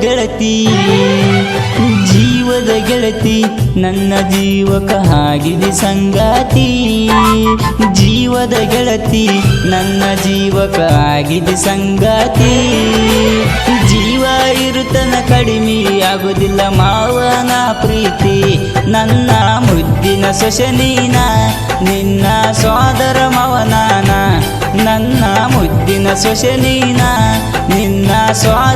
ಗೆಳತಿ ಜೀವದ ಗೆಳತಿ ನನ್ನ ಜೀವಕ ಆಗಿದೆ ಸಂಗಾತಿ ಜೀವದ ಗೆಳತಿ ನನ್ನ ಜೀವಕ ಆಗಿದೆ ಸಂಗಾತಿ ಜೀವ ಇರುತನ ಕಡಿಮೆ ಆಗುವುದಿಲ್ಲ ಮಾವನ ಪ್ರೀತಿ ನನ್ನ ಮುದ್ದಿನ ಸೊಸೆ ನೀನ ನಿನ್ನ ಸೋದರ ಮವನಾನ ನನ್ನ ಮುದ್ದಿನ ಸೊಸೆ ನೀನ ನಿನ್ನ ಸೋದರ